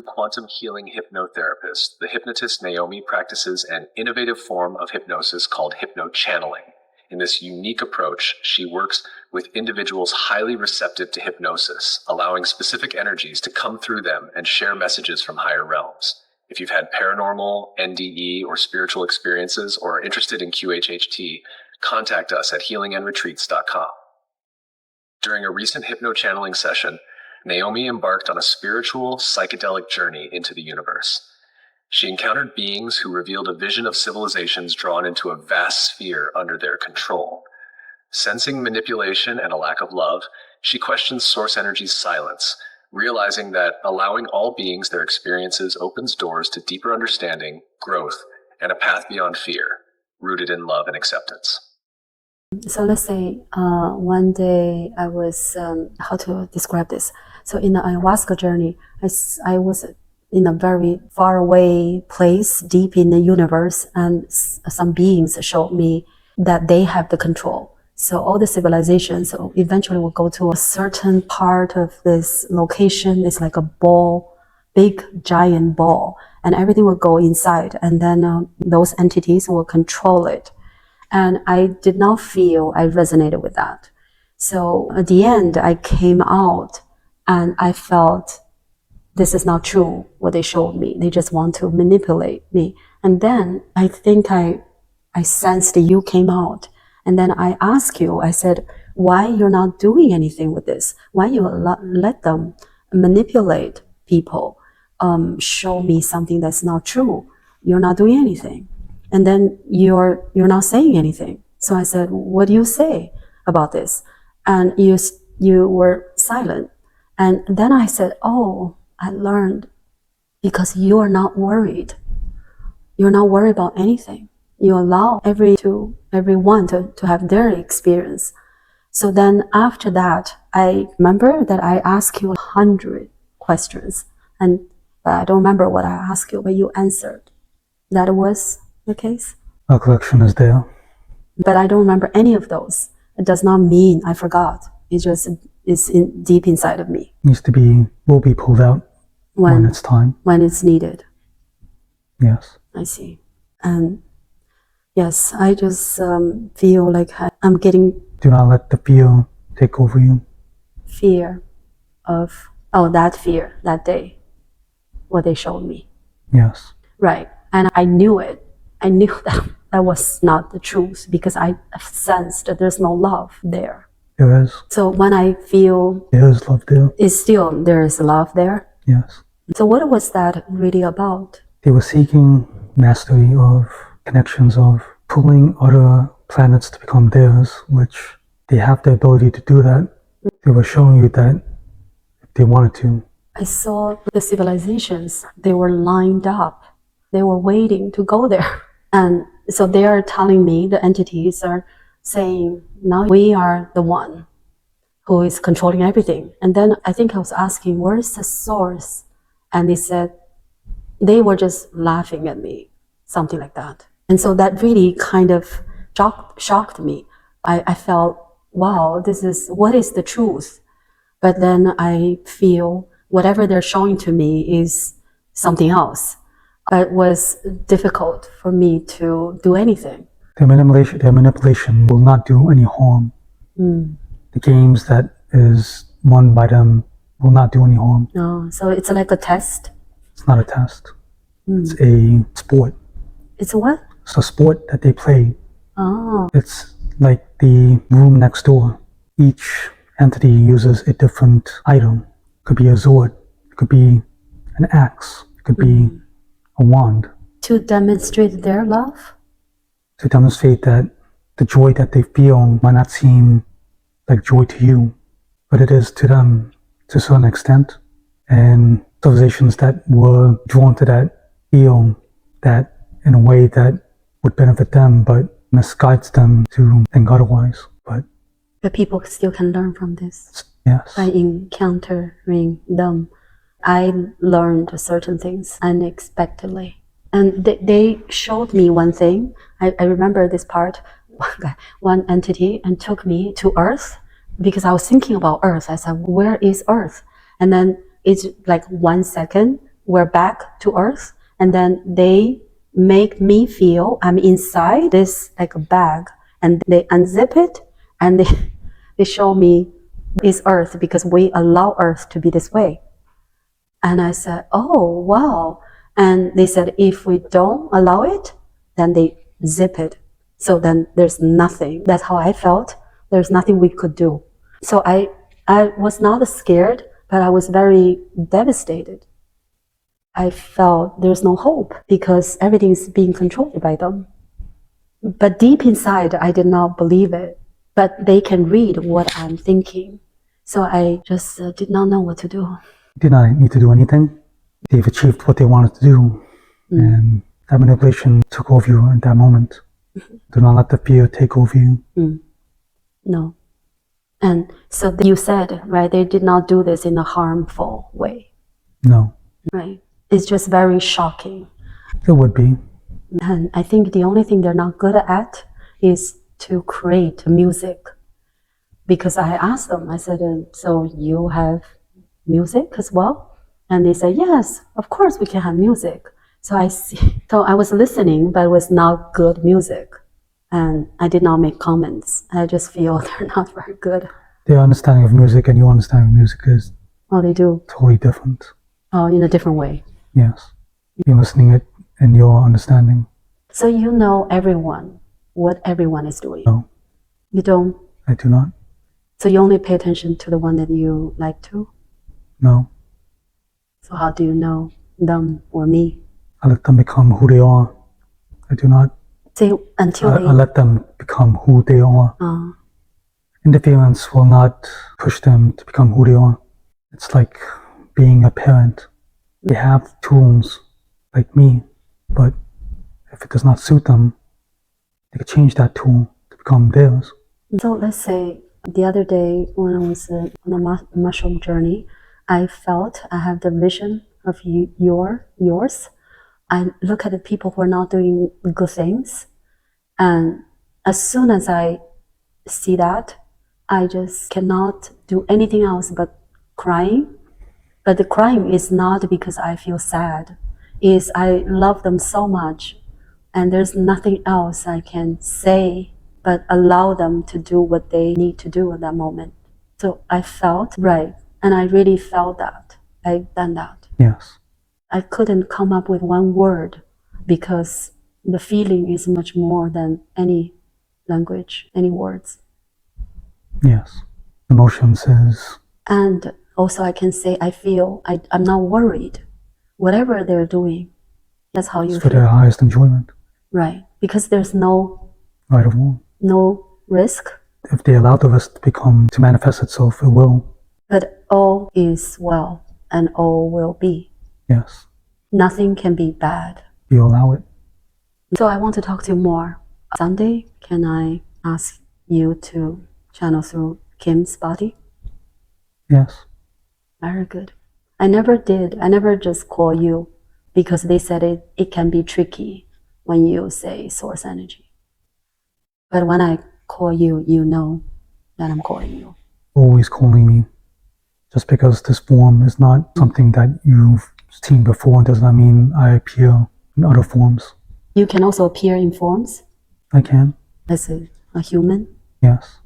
Quantum healing hypnotherapist, the hypnotist Naomi practices an innovative form of hypnosis called hypno-channeling. In this unique approach, she works with individuals highly receptive to hypnosis, allowing specific energies to come through them and share messages from higher realms. If you've had paranormal, NDE, or spiritual experiences or are interested in QHHT, contact us at healingandretreats.com. During a recent hypno-channeling session, Naomi embarked on a spiritual, psychedelic journey into the universe. She encountered beings who revealed a vision of civilizations drawn into a vast sphere under their control. Sensing manipulation and a lack of love, she questions source energy's silence, realizing that allowing all beings their experiences opens doors to deeper understanding, growth, and a path beyond fear, rooted in love and acceptance. So let's say one day I was, how to describe this? So in the ayahuasca journey, I was in a very far away place, deep in the universe, and some beings showed me that they have the control. So all the civilizations eventually will go to a certain part of this location. It's like a ball, big giant ball, and everything will go inside, and then those entities will control it. And I did not feel I resonated with that. So at the end, I came out and I felt this is not true, what they showed me. They just want to manipulate me. And then I think I sensed that you came out. And then I asked you, I said, why you're not doing anything with this? Why you let them manipulate people, show me something that's not true? You're not doing anything. And then you're not saying anything. So I said, what do you say about this? And you were silent. And then I said, oh, I learned because you are not worried. You're not worried about anything. You allow everyone to have their experience. So then after that, I remember that I asked you 100 questions. And I don't remember what I asked you, but you answered. That was the case? Our collection is there. But I don't remember any of those. It does not mean I forgot. It just is deep inside of me. Will be pulled out when it's time. When it's needed. Yes. I see. And yes, I just feel like I'm getting... Do not let the fear take over you. Fear of... that fear, that day. What they showed me. Yes. Right. And I knew it. I knew that was not the truth because I sensed that there's no love there. There is. So when I feel... There is love there. There is love there? Yes. So what was that really about? They were seeking mastery of connections, of pulling other planets to become theirs, which they have the ability to do that. They were showing you that if they wanted to. I saw the civilizations, they were lined up. They were waiting to go there. And so they are telling me, the entities are saying, now we are the one who is controlling everything. And then I think I was asking, where is the source? And they said, they were just laughing at me, something like that. And so that really kind of shocked me. I felt, wow, what is the truth? But then I feel whatever they're showing to me is something else. It was difficult for me to do anything. Their manipulation will not do any harm. The games that is won by them will not do any harm. No, so it's like a test? It's not a test. It's a sport. It's a what? It's a sport that they play. Oh. It's like the room next door. Each entity uses a different item. It could be a sword. It could be an axe. It could be a wand. To demonstrate their love? To demonstrate that the joy that they feel might not seem like joy to you, but it is to them to a certain extent. And civilizations that were drawn to that feel that in a way that would benefit them, but misguides them to think otherwise. But people still can learn from this. Yes. By encountering them. I learned certain things unexpectedly. And they showed me one thing. I remember this part. One entity and took me to Earth because I was thinking about Earth. I said, where is Earth? And then it's like 1 second we're back to Earth, and then they make me feel I'm inside this like a bag, and they unzip it, and they show me it's Earth because we allow Earth to be this way. And I said, oh, wow. And they said, if we don't allow it, then they zip it. So then there's nothing. That's how I felt. There's nothing we could do. So I was not scared, but I was very devastated. I felt there's no hope because everything is being controlled by them. But deep inside, I did not believe it. But they can read what I'm thinking. So I just did not know what to do. Did not need to do anything. They've achieved what they wanted to do. And that manipulation took over you in that moment. Do not let the fear take over you. No. And so you said, right, they did not do this in a harmful way. No. Right. It's just very shocking. It would be. And I think the only thing they're not good at is to create music. Because I asked them, I said, so you have music as well? And they said, yes, of course we can have music. So I was listening, but it was not good music. And I did not make comments. I just feel they're not very good. Their understanding of music and your understanding of music is they do. totally different. In a different way. Yes. You're listening it and your understanding. So you know what everyone is doing? No. You don't? I do not. So you only pay attention to the one that you like to? No. So how do you know them or me? I let them become who they are. I do not. So until I let them become who they are. Interference will not push them to become who they are. It's like being a parent. They have tools like me, but if it does not suit them, they can change that tool to become theirs. So let's say the other day when I was on a mushroom journey, I felt I have the vision of yours. I look at the people who are not doing good things, and as soon as I see that, I just cannot do anything else but crying. But the crying is not because I feel sad. Is I love them so much, and there's nothing else I can say but allow them to do what they need to do at that moment. So I felt right, and I really felt that. I've done that. Yes. I couldn't come up with one word because the feeling is much more than any language, any words. Yes. Emotions is... And also I can say I feel I'm not worried. Whatever they're doing, that's how you it's for feel. their highest enjoyment. Right. Because there's no Right or wrong. No risk. If they allow the risk to manifest itself, it will. But all is well and all will be. Yes. Nothing can be bad. You allow it. So I want to talk to you more. Sunday, can I ask you to channel through Kim's body? Yes. Very good. I never did. I never just call you because they said it can be tricky when you say source energy. But when I call you, you know that I'm calling you. Always calling me. Just because this form is not something that you've seen before does not mean I appear in other forms. You can also appear in forms? I can. As a human? Yes.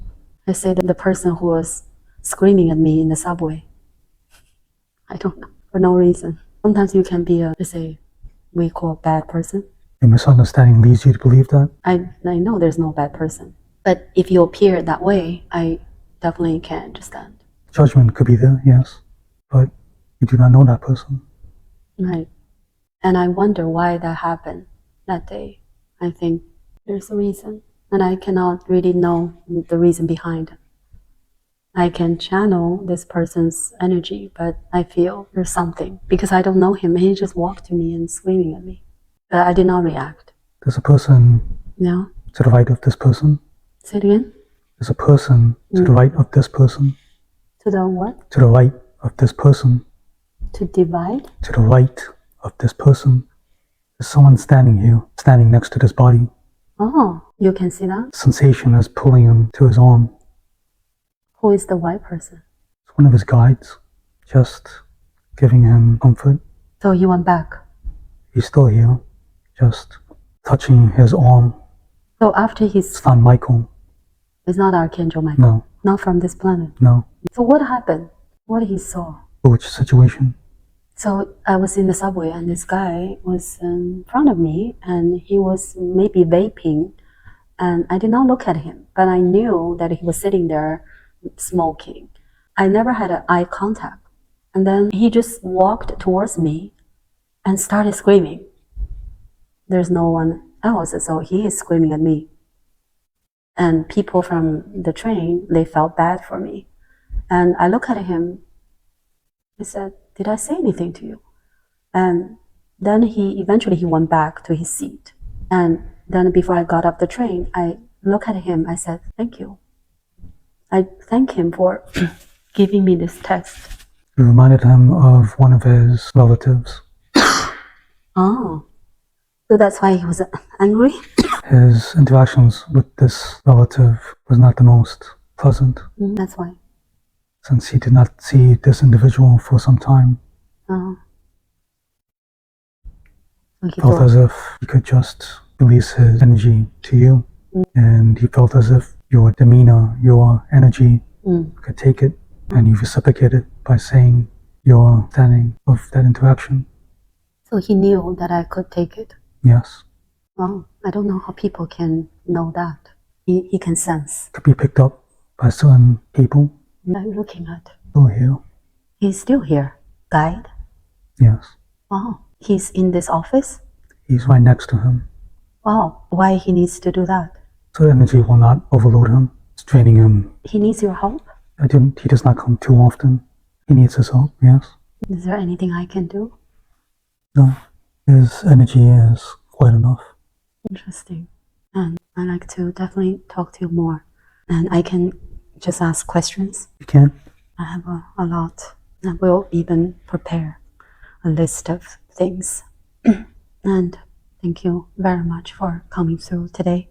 I say that the person who was screaming at me in the subway. I don't know, for no reason. Sometimes you can be let's say, we call a bad person. Your misunderstanding leads you to believe that? I know there's no bad person. But if you appear that way, I definitely can understand. Judgment could be there, yes. But you do not know that person. Right. And I wonder why that happened that day. I think there's a reason. And I cannot really know the reason behind it. I can channel this person's energy, but I feel there's something. Because I don't know him. He just walked to me and screaming at me. But I did not react. There's a person to the right of this person. Say it again? There's a person to the right of this person. To the what? To the right of this person. To divide? To the right of this person. There's someone standing here, standing next to this body. Oh, you can see that? Sensation is pulling him to his arm. Who is the white person? It's one of his guides, just giving him comfort. So he went back. He's still here, just touching his arm. So after he's It's not Michael. It's not Archangel Michael. No, Not from this planet. no. So what happened? What he saw? Which situation? So I was in the subway and this guy was in front of me and he was maybe vaping and I did not look at him, but I knew that he was sitting there smoking. I never had an eye contact. And then he just walked towards me and started screaming. There's no one else, so he is screaming at me. And people from the train, they felt bad for me. And I look at him, I said, did I say anything to you? And then eventually he went back to his seat. And then before I got off the train, I looked at him, I said, thank you. I thank him for giving me this test. It reminded him of one of his relatives. Oh, so that's why he was angry? His interactions with this relative was not the most pleasant, That's why. since he did not see this individual for some time. Oh. So he Felt thought, as if he could just release his energy to you, and he felt as if your demeanor, your energy could take it, and you reciprocated by saying your understanding of that interaction. so he knew that I could take it. Yes, Wow, I don't know how people can know that. He can sense. could be picked up by certain people. I'm looking at. Still here. He's still here. Guide? Yes, Wow. He's in this office? he's right next to him. Wow. Why he needs to do that? So energy will not overload him. It's draining him. He needs your help? He does not come too often. He needs his help, yes. Is there anything I can do? No, his energy is quite enough. Interesting. And I'd like to definitely talk to you more. And I can just ask questions. You can? I have a lot. I will even prepare a list of things. And thank you very much for coming through today.